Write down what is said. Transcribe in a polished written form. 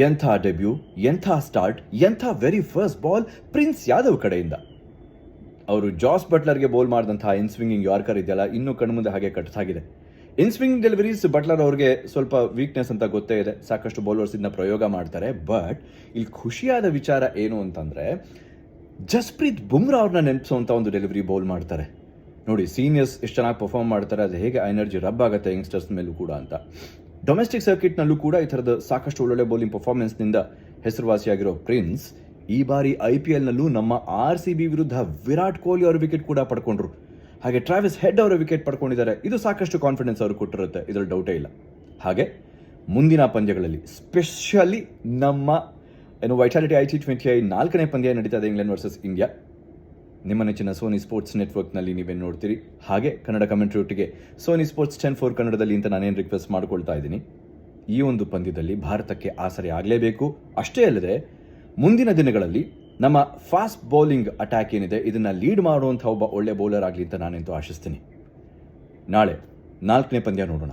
ಎಂಥ ಡೆಬ್ಯೂ, ಎಂಥ ಸ್ಟಾರ್ಟ್, ಎಂಥ very first ball prince Yadav ಕಡೆಯಿಂದ. ಅವರು ಜಾಸ್ ಬಟ್ಲರ್ಗೆ ಬೌಲ್ ಮಾಡಿದಂತಹ ಇನ್ಸ್ವಿಂಗಿಂಗ್ ಯಾರ್ಕರ್ ಇದೆಯಲ್ಲ, ಇನ್ನೂ ಕಣ್ಮುಂದೆ ಹಾಗೆ ಕಟ್ಟಾಗಿದೆ. ಇನ್ಸ್ವಿಂಗ್ ಡೆಲಿವರೀಸ್ ಬಟ್ಲರ್ ಅವ್ರಿಗೆ ಸ್ವಲ್ಪ ವೀಕ್ನೆಸ್ ಅಂತ ಗೊತ್ತೇ ಇದೆ, ಸಾಕಷ್ಟು ಬೌಲರ್ಸ್ ಇದನ್ನ ಪ್ರಯೋಗ ಮಾಡ್ತಾರೆ. ಬಟ್ ಇಲ್ಲಿ ಖುಷಿಯಾದ ವಿಚಾರ ಏನು ಅಂತಂದರೆ, ಜಸ್ಪ್ರೀತ್ ಬುಮ್ರಾ ಅವ್ರನ್ನ ನೆನಪಿಸುವಂಥ ಒಂದು ಡೆಲಿವರಿ ಬೌಲ್ ಮಾಡ್ತಾರೆ. ನೋಡಿ, ಸೀನಿಯರ್ಸ್ ಎಷ್ಟು ಚೆನ್ನಾಗಿ ಪರ್ಫಾರ್ಮ್ ಮಾಡ್ತಾರೆ, ಅದು ಹೇಗೆ ಎನರ್ಜಿ ರಬ್ ಆಗುತ್ತೆ ಯಂಗ್ಸ್ಟರ್ಸ್ ಮೇಲೂ ಕೂಡ ಅಂತ. ಡೊಮೆಸ್ಟಿಕ್ ಸರ್ಕಿಟ್ನಲ್ಲೂ ಕೂಡ ಈ ಥರದ ಸಾಕಷ್ಟು ಒಳ್ಳೊಳ್ಳೆ ಬೌಲಿಂಗ್ ಪರ್ಫಾರ್ಮೆನ್ಸ್ನಿಂದ ಹೆಸರುವಾಸಿಯಾಗಿರೋ ಪ್ರಿನ್ಸ್ ಈ ಬಾರಿ IPLನಲ್ಲೂ ನಮ್ಮ RCB ವಿರುದ್ಧ ವಿರಾಟ್ ಕೊಹ್ಲಿ ಅವರ ವಿಕೆಟ್ ಕೂಡ ಪಡ್ಕೊಂಡ್ರು. ಹಾಗೆ ಟ್ರಾವಿಸ್ ಹೆಡ್ ಅವರ ವಿಕೆಟ್ ಪಡ್ಕೊಂಡಿದ್ದಾರೆ. ಇದು ಸಾಕಷ್ಟು ಕಾನ್ಫಿಡೆನ್ಸ್ ಅವರು ಕೊಟ್ಟಿರುತ್ತೆ, ಇದರಲ್ಲಿ ಡೌಟೇ ಇಲ್ಲ. ಹಾಗೆ ಮುಂದಿನ ಪಂದ್ಯಗಳಲ್ಲಿ ಸ್ಪೆಷಲಿ ನಮ್ಮ ವೈಟಾಲಿಟಿ IC20 4ನೇ ಪಂದ್ಯ ನಡೀತಾ ಇದೆ, ಇಂಗ್ಲೆಂಡ್ ವರ್ಸಸ್ ಇಂಡಿಯಾ. ನಿಮ್ಮ ನೆಚ್ಚಿನ ಸೋನಿ ಸ್ಪೋರ್ಟ್ಸ್ ನೆಟ್ವರ್ಕ್ನಲ್ಲಿ ನೀವೇನು ನೋಡ್ತೀರಿ, ಹಾಗೆ ಕನ್ನಡ ಕಮೆಂಟ್ರಿ ಒಟ್ಟಿಗೆ ಸೋನಿ ಸ್ಪೋರ್ಟ್ಸ್ 10-4 ಕನ್ನಡದಲ್ಲಿ ಅಂತ ನಾನೇನು ರಿಕ್ವೆಸ್ಟ್ ಮಾಡ್ಕೊಳ್ತಾ ಇದ್ದೀನಿ. ಈ ಒಂದು ಪಂದ್ಯದಲ್ಲಿ ಭಾರತಕ್ಕೆ ಆಸರೆ ಆಗಲೇಬೇಕು. ಅಷ್ಟೇ ಅಲ್ಲದೆ ಮುಂದಿನ ದಿನಗಳಲ್ಲಿ ನಮ್ಮ ಫಾಸ್ಟ್ ಬೌಲಿಂಗ್ ಅಟ್ಯಾಕ್ ಏನಿದೆ ಇದನ್ನು ಲೀಡ್ ಮಾಡುವಂಥ ಒಬ್ಬ ಒಳ್ಳೆ ಬೌಲರ್ ಆಗಲಿ ಅಂತ ನಾನೆಂತೂ ಆಶಿಸ್ತೀನಿ. ನಾಳೆ 4ನೇ ಪಂದ್ಯ ನೋಡೋಣ.